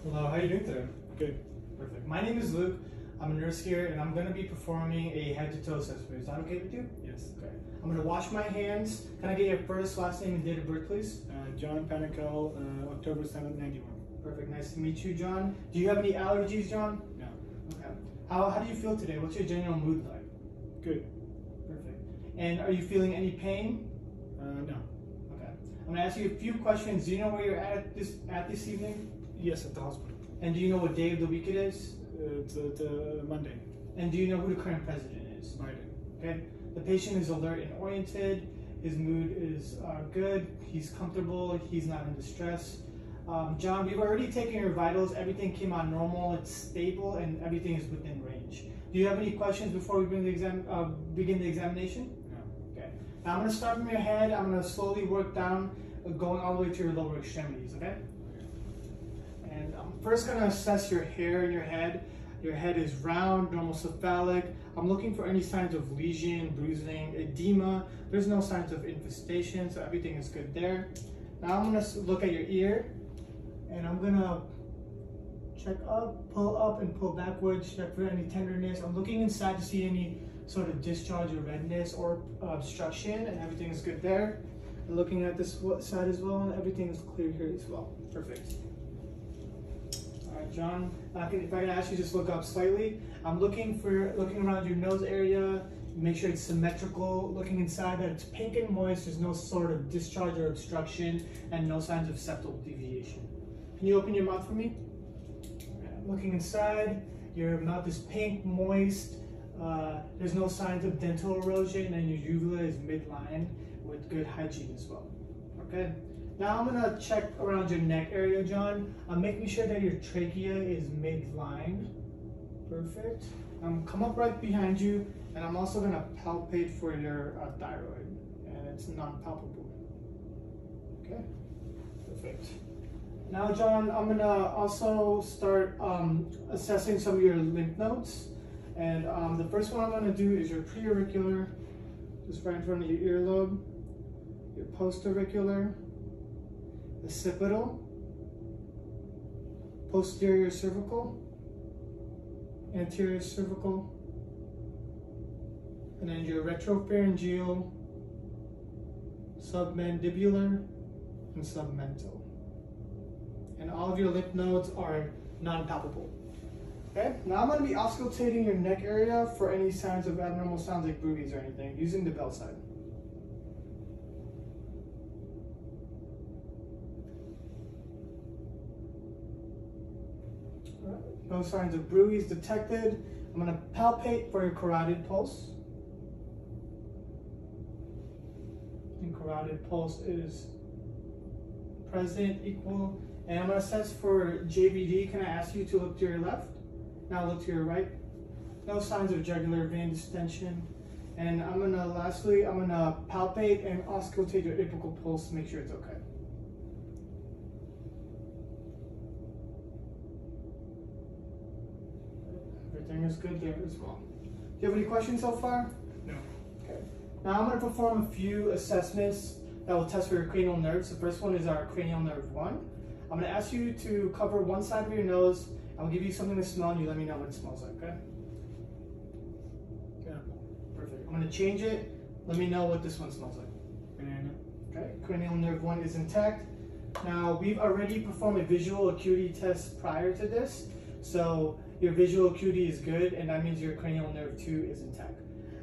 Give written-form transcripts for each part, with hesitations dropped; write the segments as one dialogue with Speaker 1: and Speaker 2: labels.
Speaker 1: Hello, how are you doing today?
Speaker 2: Good.
Speaker 1: Perfect. My name is Luke. I'm a nurse here, and I'm going to be performing a head-to-toe assessment. Is that okay with you?
Speaker 2: Yes.
Speaker 1: Okay. I'm going to wash my hands. Can I get your first, last name, and date of birth, please?
Speaker 2: John Panikel, October 7th, 91.
Speaker 1: Perfect. Nice to meet you, John. Do you have any allergies, John?
Speaker 2: No.
Speaker 1: Okay. How do you feel today? What's your general mood like?
Speaker 2: Good.
Speaker 1: Perfect. And are you feeling any pain?
Speaker 2: No.
Speaker 1: Okay. I'm going to ask you a few questions. Do you know where you're at this evening?
Speaker 2: Yes, at the hospital.
Speaker 1: And do you know what day of the week it is?
Speaker 2: It's Monday.
Speaker 1: And do you know who the current president is?
Speaker 2: Biden.
Speaker 1: Okay. The patient is alert and oriented. His mood is good. He's comfortable. He's not in distress. John, we've already taken your vitals. Everything came out normal. It's stable, and everything is within range. Do you have any questions before we begin the examination?
Speaker 2: No.
Speaker 1: Okay. Now I'm going to start from your head. I'm going to slowly work down, going all the way to your lower extremities. Okay. And I'm first going to assess your hair in your head. Your head is round, normal cephalic. I'm looking for any signs of lesion, bruising, edema. There's no signs of infestation, so everything is good there. Now I'm going to look at your ear, and I'm going to check up and pull backwards, check for any tenderness. I'm looking inside to see any sort of discharge or redness or obstruction, and everything is good there. I'm looking at this side as well, and everything is clear here as well. Perfect. John, if I can ask you just look up slightly. I'm looking around your nose area, make sure it's symmetrical, looking inside that it's pink and moist, there's no sort of discharge or obstruction, and no signs of septal deviation. Can you open your mouth for me? Looking inside, your mouth is pink, moist, there's no signs of dental erosion, and your uvula is midline with good hygiene as well. Okay? Now I'm going to check around your neck area, John. I'm making sure that your trachea is midline. Perfect. Come up right behind you, and I'm also going to palpate for your thyroid, and it's non-palpable. Okay, perfect. Now, John, I'm going to also start assessing some of your lymph nodes, and the first one I'm going to do is your preauricular, just right in front of your earlobe, your postauricular, occipital, posterior cervical, anterior cervical, and then your retropharyngeal, submandibular, and submental. And all of your lymph nodes are non-palpable. Okay, now I'm going to be auscultating your neck area for any signs of abnormal sounds like boogies or anything, using the belt side. No signs of bruise detected. I'm going to palpate for your carotid pulse. And carotid pulse is present, equal. And I'm going to assess for JVD. Can I ask you to look to your left? Now look to your right. No signs of jugular vein distension. And lastly, I'm going to palpate and auscultate your apical pulse to make sure it's okay. Everything is good there as well. Do you have any questions so far?
Speaker 2: No.
Speaker 1: Okay. Now I'm going to perform a few assessments that will test for your cranial nerves. The first one is our cranial nerve 1. I'm going to ask you to cover one side of your nose. I'll give you something to smell and you let me know what it smells like, okay?
Speaker 2: Yeah.
Speaker 1: Perfect. I'm going to change it. Let me know what this one smells like.
Speaker 2: Banana.
Speaker 1: Okay. Cranial nerve 1 is intact. Now we've already performed a visual acuity test prior to this. So your visual acuity is good, and that means your cranial nerve 2 is intact.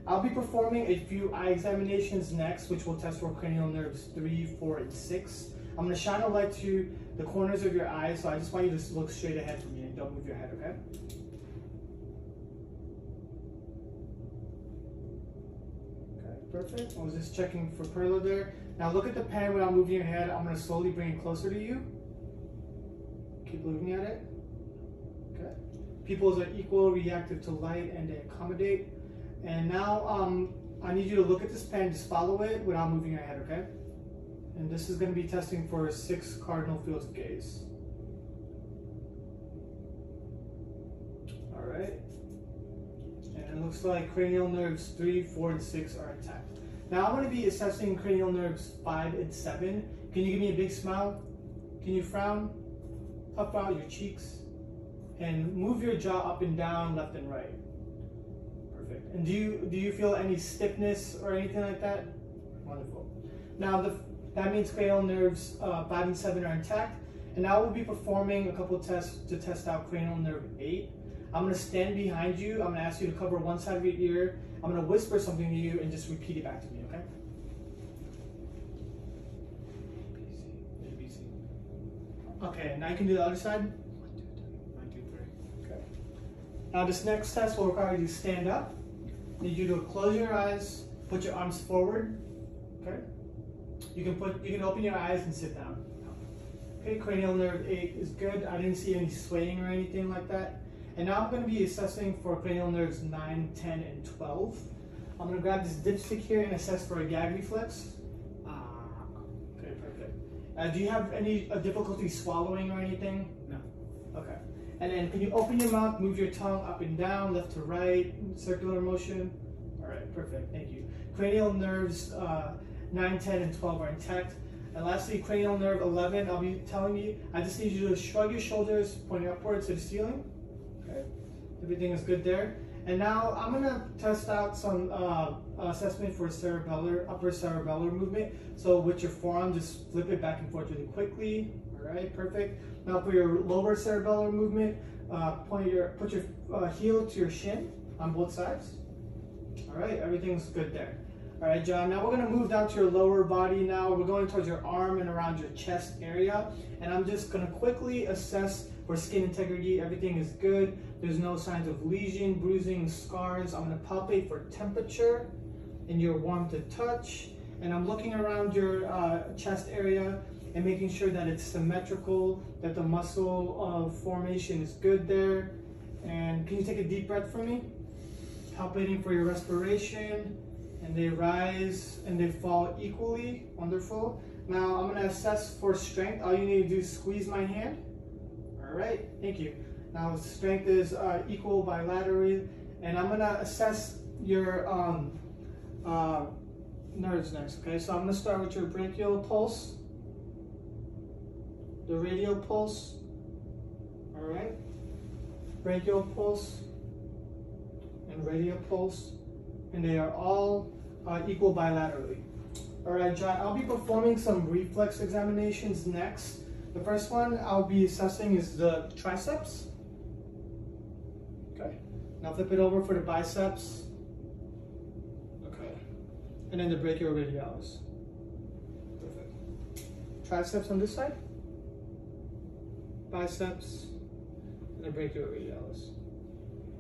Speaker 1: I'll be performing a few eye examinations next, which will test for cranial nerves 3, 4, and 6. I'm going to shine a light to the corners of your eyes, so I just want you to look straight ahead from me and don't move your head, okay? Okay, perfect. I was just checking for perla there. Now look at the pen without moving your head. I'm going to slowly bring it closer to you. Keep looking at it. Okay. Pupils are equal, reactive to light, and they accommodate. And now I need you to look at this pen, just follow it without moving your head, okay? And this is going to be testing for 6 cardinal fields of gaze. All right. And it looks like cranial nerves 3, 4, and 6 are intact. Now I'm going to be assessing cranial nerves 5 and 7. Can you give me a big smile? Can you frown? puff out your cheeks and move your jaw up and down, left and right. Perfect. And do you feel any stiffness or anything like that? Wonderful. Now that means cranial nerves 5 and 7 are intact. And now we'll be performing a couple of tests to test out cranial nerve 8. I'm going to stand behind you. I'm going to ask you to cover one side of your ear. I'm going to whisper something to you and just repeat it back to me, okay?
Speaker 2: ABC.
Speaker 1: Okay, now you can do the other side.
Speaker 2: 1, 2, 3.
Speaker 1: Okay. Now this next test will require you to stand up. I need you to close your eyes, put your arms forward. Okay. You can open your eyes and sit down. Okay, cranial nerve 8 is good. I didn't see any swaying or anything like that. And now I'm going to be assessing for cranial nerves 9, 10, and 12. I'm going to grab this dipstick here and assess for a gag reflex. Okay, perfect. Do you have any difficulty swallowing or anything?
Speaker 2: No.
Speaker 1: Okay. And then can you open your mouth, move your tongue up and down, left to right, circular motion? All right, perfect, thank you. Cranial nerves 9, 10, and 12 are intact. And lastly, cranial nerve 11, I'll be telling you, I just need you to shrug your shoulders, pointing upwards to the ceiling. Okay, everything is good there. And now I'm gonna test out some assessment for upper cerebellar movement. So with your forearm, just flip it back and forth really quickly. All right, perfect. Now for your lower cerebellar movement, put your heel to your shin on both sides. All right, everything's good there. All right, John, now we're gonna move down to your lower body now. We're going towards your arm and around your chest area. And I'm just gonna quickly assess for skin integrity. Everything is good. There's no signs of lesion, bruising, scars. I'm gonna palpate for temperature and you're warm to touch. And I'm looking around your chest area and making sure that it's symmetrical, that the muscle formation is good there. And can you take a deep breath for me? Palpating for your respiration. And they rise and they fall equally. Wonderful. Now I'm going to assess for strength. All you need to do is squeeze my hand. All right, thank you. Now strength is equal bilaterally. And I'm going to assess your nerves next. Okay, so I'm going to start with your brachial pulse, the radial pulse. All right, brachial pulse and radial pulse. And they are all equal bilaterally. All right, John, I'll be performing some reflex examinations next. The first one I'll be assessing is the triceps. Okay, now flip it over for the biceps. Okay, and then the brachioradialis. Perfect. Triceps on this side, biceps, and the brachioradialis.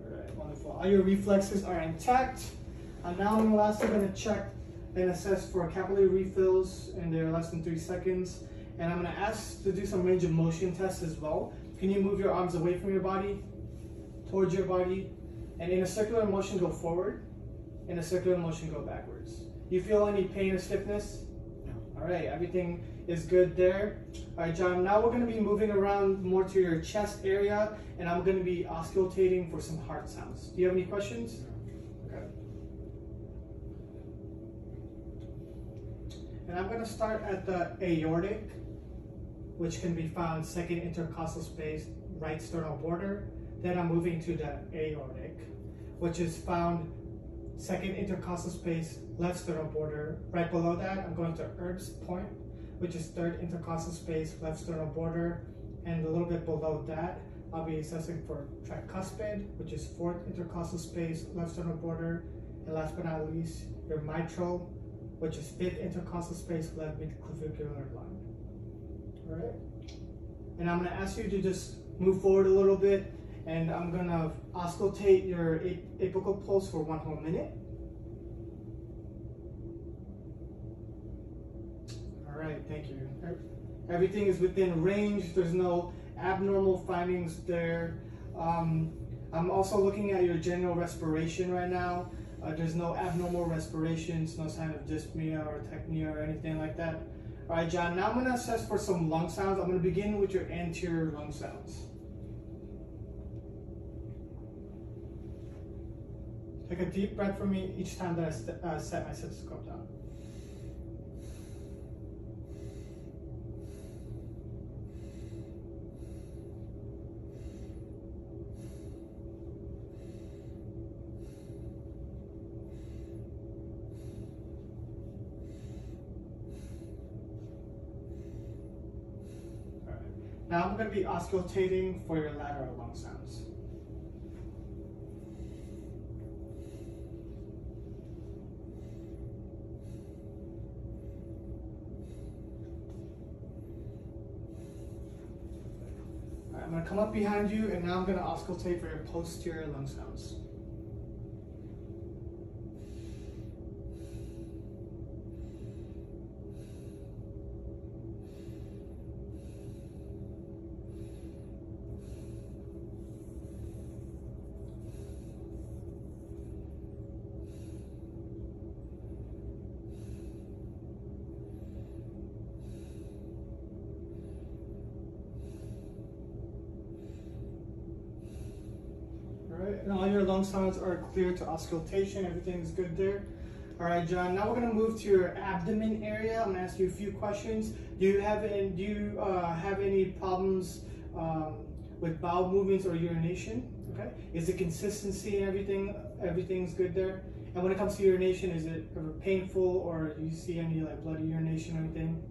Speaker 1: All right, wonderful. All your reflexes are intact. And now I'm lastly going to check and assess for capillary refills, and they're less than 3 seconds. And I'm going to ask to do some range of motion tests as well. Can you move your arms away from your body, towards your body, and in a circular motion go forward, in a circular motion go backwards. You feel any pain or stiffness?
Speaker 2: No.
Speaker 1: All right, everything is good there. All right, John, now we're going to be moving around more to your chest area, and I'm going to be auscultating for some heart sounds. Do you have any questions?
Speaker 2: No.
Speaker 1: Okay. And I'm going to start at the aortic, which can be found second intercostal space, right sternal border. Then I'm moving to the aortic, which is found second intercostal space, left sternal border. Right below that, I'm going to Erb's point, which is third intercostal space, left sternal border. And a little bit below that, I'll be assessing for tricuspid, which is fourth intercostal space, left sternal border. And last but not least, your mitral, which is fifth intercostal space, left midclavicular line. All right. And I'm going to ask you to just move forward a little bit, and I'm going to auscultate your apical pulse for 1 whole minute. All right, thank you. Everything is within range. There's no abnormal findings there. I'm also looking at your general respiration right now. There's no abnormal respirations, no sign of dyspnea or tachypnea or anything like that. All right, John, now I'm going to assess for some lung sounds. I'm going to begin with your anterior lung sounds. Take a deep breath for me each time that I set my stethoscope down. Now I'm going to be auscultating for your lateral lung sounds. Alright, I'm going to come up behind you, and now I'm going to auscultate for your posterior lung sounds. Alright, and all your lung sounds are clear to auscultation. Everything's good there. Alright, John, now we're going to move to your abdomen area. I'm going to ask you a few questions. Do you have any problems with bowel movements or urination? Okay. Is the consistency and everything's good there? And when it comes to urination, is it ever painful, or do you see any like bloody urination or anything?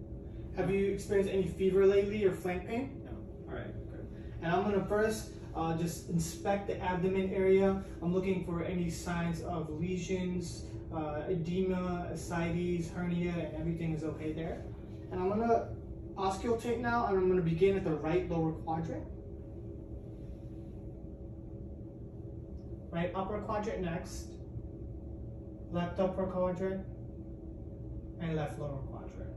Speaker 1: Have you experienced any fever lately or flank pain?
Speaker 2: No.
Speaker 1: Alright, good. And I'm going to first just inspect the abdomen area. I'm looking for any signs of lesions, edema, ascites, hernia, and everything is okay there. And I'm going to auscultate now, and I'm going to begin at the right lower quadrant. Right upper quadrant next, left upper quadrant, and left lower quadrant.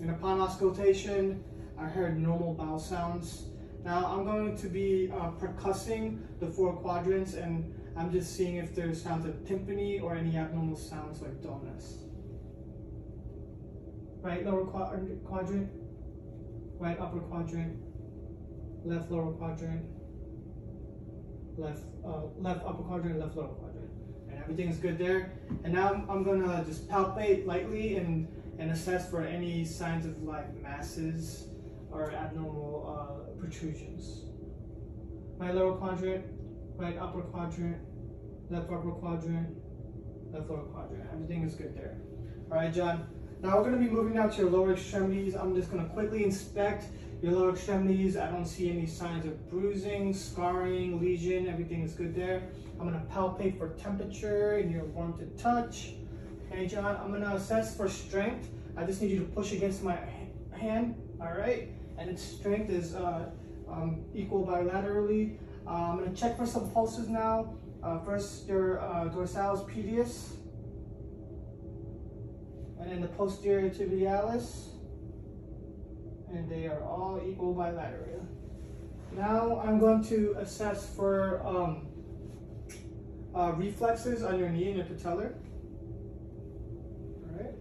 Speaker 1: And upon auscultation, I heard normal bowel sounds. Now I'm going to be percussing the 4 quadrants, and I'm just seeing if there's sounds of tympany or any abnormal sounds like dullness. Right lower quadrant, right upper quadrant, left lower quadrant, left upper quadrant, left lower quadrant. And everything is good there. And now I'm gonna just palpate lightly and assess for any signs of like masses or abnormal protrusions. Right lower quadrant, right upper quadrant, left upper quadrant, left lower quadrant. Everything is good there. All right, John. Now we're going to be moving now to your lower extremities. I'm just going to quickly inspect your lower extremities. I don't see any signs of bruising, scarring, lesion. Everything is good there. I'm going to palpate for temperature and your warmth to touch. Okay, John. I'm going to assess for strength. I just need you to push against my hand. All right. And its strength is equal bilaterally. I'm going to check for some pulses now. First, your dorsalis pedis, and then the posterior tibialis, and they are all equal bilateral. Now I'm going to assess for reflexes on your knee and your patellar. All right,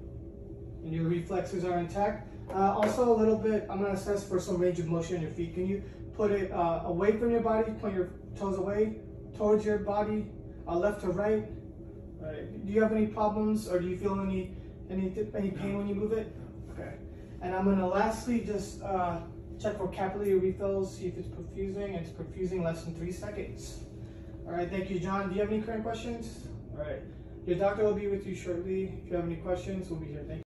Speaker 1: and your reflexes are intact. Also a little bit, I'm going to assess for some range of motion in your feet. Can you put it away from your body, point your toes away, towards your body, left to right? Do you have any problems, or do you feel any pain when you move it? Okay. And I'm going to lastly just check for capillary refills, see if it's perfusing. It's perfusing less than 3 seconds. All right, thank you, John. Do you have any current questions? All right. Your doctor will be with you shortly. If you have any questions, we'll be here. Thank you.